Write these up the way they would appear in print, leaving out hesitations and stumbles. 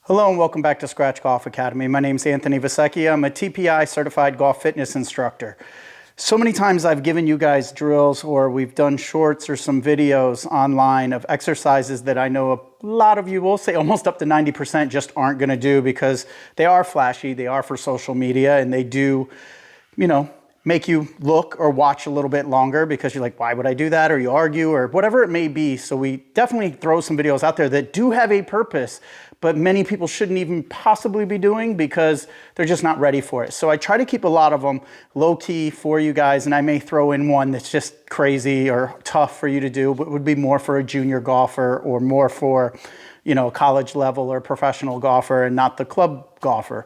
Hello and welcome back to Scratch Golf Academy. My name is Anthony Vessecchia. I'm a TPI certified golf fitness instructor. So many times I've given you guys drills or we've done shorts or some videos online of exercises that I know a lot of you will say almost up to 90% just aren't going to do because they are flashy, they are for social media, and they do, make you look or watch a little bit longer because you're like, why would I do that? Or you argue or whatever it may be. So we definitely throw some videos out there that do have a purpose, but many people shouldn't even possibly be doing because they're just not ready for it. So I try to keep a lot of them low key for you guys, and I may throw in one that's just crazy or tough for you to do, but would be more for a junior golfer or more for, college level or professional golfer and not the club golfer.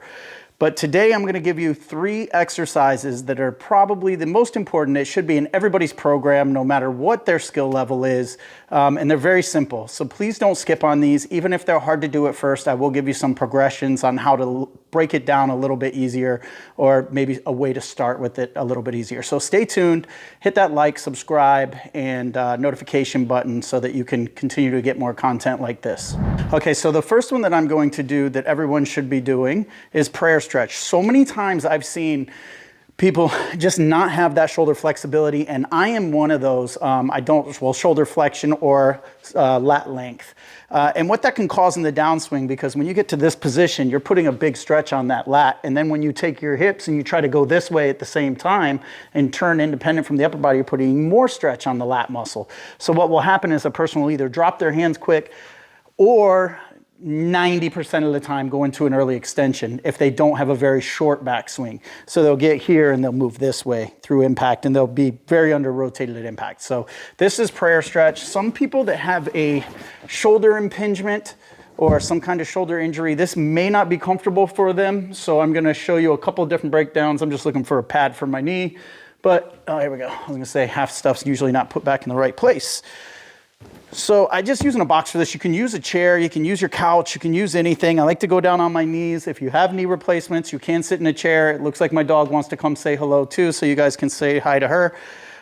But today I'm going to give you 3 exercises that are probably the most important. It should be in everybody's program, no matter what their skill level is. And they're very simple. So please don't skip on these. Even if they're hard to do at first, I will give you some progressions on how to break it down a little bit easier, or maybe a way to start with it a little bit easier. So stay tuned, hit that like, subscribe, and notification button so that you can continue to get more content like this. Okay, so the first one that I'm going to do that everyone should be doing is prayer stretch. So many times I've seen people just not have that shoulder flexibility, and I am one of those. Shoulder flexion or lat length. And what that can cause in the downswing, because when you get to this position, you're putting a big stretch on that lat, and then when you take your hips and you try to go this way at the same time and turn independent from the upper body, you're putting more stretch on the lat muscle. So what will happen is a person will either drop their hands quick or 90% of the time go into an early extension if they don't have a very short backswing. So they'll get here and they'll move this way through impact, and they'll be very under rotated at impact. So this is prayer stretch. Some people that have a shoulder impingement or some kind of shoulder injury, this may not be comfortable for them. So I'm going to show you a couple of different breakdowns. I'm just looking for a pad for my knee, but here we go. I was going to say half stuff's usually not put back in the right place. So I just using a box for this. You can use a chair, you can use your couch, you can use anything. I like to go down on my knees. If you have knee replacements, you can sit in a chair. It looks like my dog wants to come say hello too, so you guys can say hi to her.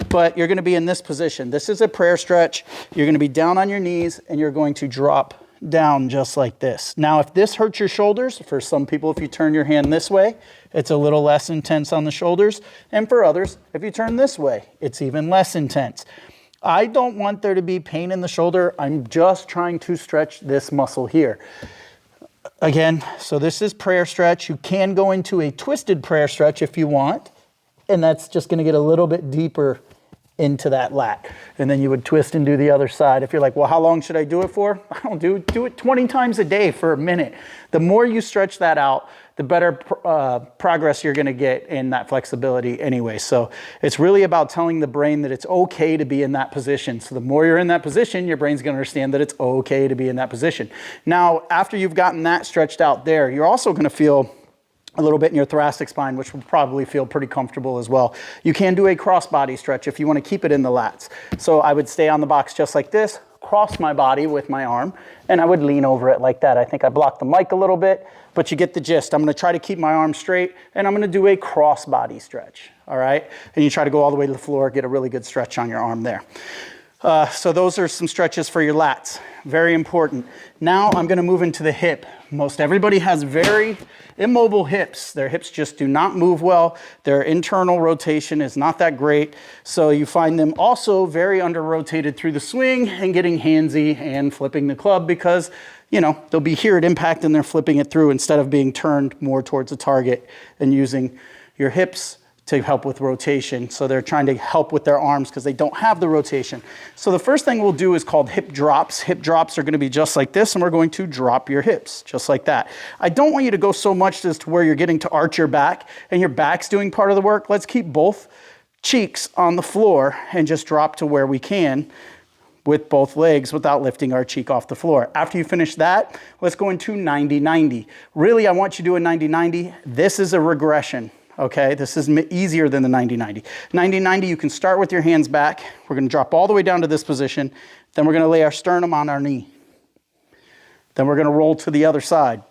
But you're going to be in this position. This is a prayer stretch. You're going to be down on your knees and you're going to drop down just like this. Now, if this hurts your shoulders, for some people, if you turn your hand this way, it's a little less intense on the shoulders. And for others, if you turn this way, it's even less intense. I don't want there to be pain in the shoulder. I'm just trying to stretch this muscle here. Again, so this is prayer stretch. You can go into a twisted prayer stretch if you want, and that's just going to get a little bit deeper into that lat. And then you would twist and do the other side. If you're like, well, how long should I do it for? I don't do it 20 times a day for a minute. The more you stretch that out, the better progress you're going to get in that flexibility anyway. So it's really about telling the brain that it's okay to be in that position. So the more you're in that position, your brain's going to understand that it's okay to be in that position. Now, after you've gotten that stretched out there, you're also going to feel a little bit in your thoracic spine, which will probably feel pretty comfortable as well. You can do a cross body stretch if you want to keep it in the lats. So I would stay on the box just like this, cross my body with my arm, and I would lean over it like that. I think I blocked the mic a little bit, but you get the gist. I'm going to try to keep my arm straight, and I'm going to do a cross body stretch, all right? And you try to go all the way to the floor, get a really good stretch on your arm there. So those are some stretches for your lats. Very important. Now I'm going to move into the hip. Most everybody has very immobile hips. Their hips just do not move well. Their internal rotation is not that great. So you find them also very under rotated through the swing and getting handsy and flipping the club because, they'll be here at impact and they're flipping it through instead of being turned more towards the target and using your hips to help with rotation. So they're trying to help with their arms because they don't have the rotation. So the first thing we'll do is called hip drops. Hip drops are going to be just like this, and we're going to drop your hips just like that. I don't want you to go so much as to where you're getting to arch your back and your back's doing part of the work. Let's keep both cheeks on the floor and just drop to where we can with both legs without lifting our cheek off the floor. After you finish that, let's go into 90-90. Really, I want you to do a 90-90. This is a regression. Okay, this is easier than the 90-90. 90-90, you can start with your hands back. We're going to drop all the way down to this position. Then we're going to lay our sternum on our knee. Then we're going to roll to the other side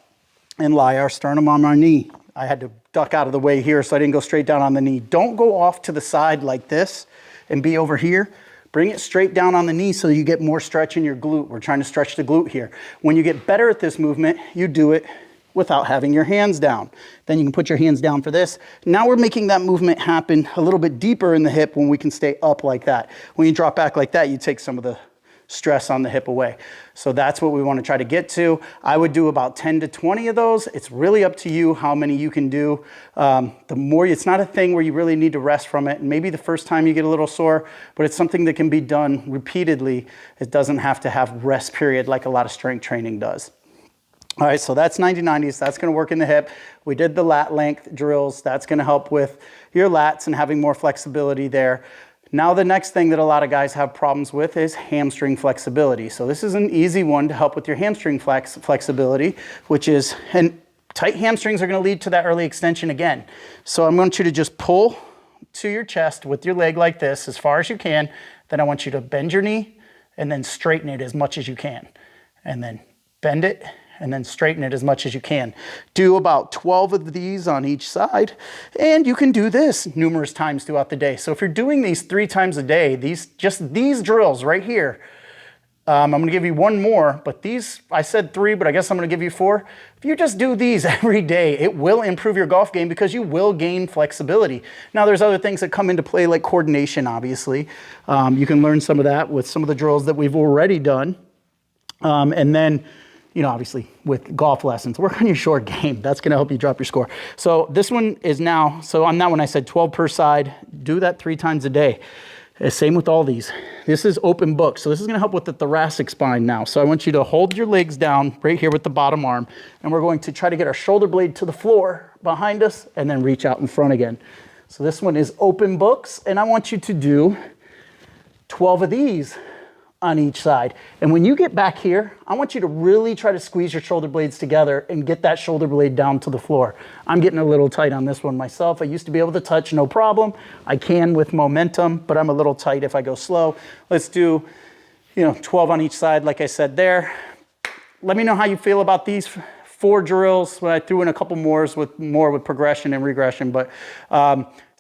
and lie our sternum on our knee. I had to duck out of the way here so I didn't go straight down on the knee. Don't go off to the side like this and be over here. Bring it straight down on the knee so you get more stretch in your glute. We're trying to stretch the glute here. When you get better at this movement, you do it without having your hands down. Then you can put your hands down for this. Now we're making that movement happen a little bit deeper in the hip when we can stay up like that. When you drop back like that, you take some of the stress on the hip away. So that's what we want to try to get to. I would do about 10 to 20 of those. It's really up to you how many you can do. The more, it's not a thing where you really need to rest from it. And maybe the first time you get a little sore, but it's something that can be done repeatedly. It doesn't have to have rest period like a lot of strength training does. All right, so that's 90-90s. That's going to work in the hip. We did the lat length drills. That's going to help with your lats and having more flexibility there. Now the next thing that a lot of guys have problems with is hamstring flexibility. So this is an easy one to help with your hamstring flexibility, which is, and tight hamstrings are going to lead to that early extension again. So I want you to just pull to your chest with your leg like this as far as you can. Then I want you to bend your knee and then straighten it as much as you can. And then bend it and then straighten it as much as you can. Do about 12 of these on each side, and you can do this numerous times throughout the day. So if you're doing these 3 times a day, just these drills right here, I'm gonna give you one more, but these, I said 3, but I guess I'm gonna give you 4. If you just do these every day, it will improve your golf game because you will gain flexibility. Now there's other things that come into play like coordination, obviously. You can learn some of that with some of the drills that we've already done. And then, you know, obviously with golf lessons, work on your short game. That's going to help you drop your score. So this one is now, so on that one I said 12 per side. Do that 3 times a day. Same with all these. This is open book. So this is going to help with the thoracic spine now. So I want you to hold your legs down right here with the bottom arm. And we're going to try to get our shoulder blade to the floor behind us and then reach out in front again. So this one is open books. And I want you to do 12 of these on each side. And when you get back here, I want you to really try to squeeze your shoulder blades together and get that shoulder blade down to the floor. I'm getting a little tight on this one myself. I used to be able to touch, no problem. I can with momentum, but I'm a little tight if I go slow. Let's do, 12 on each side, like I said there. Let me know how you feel about these 4 drills. I threw in a couple more with progression and regression, but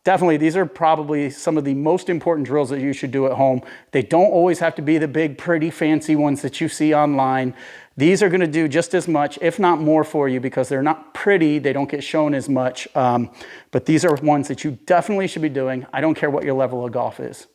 definitely, these are probably some of the most important drills that you should do at home. They don't always have to be the big, pretty, fancy ones that you see online. These are gonna do just as much, if not more for you, because they're not pretty, they don't get shown as much, but these are ones that you definitely should be doing. I don't care what your level of golf is.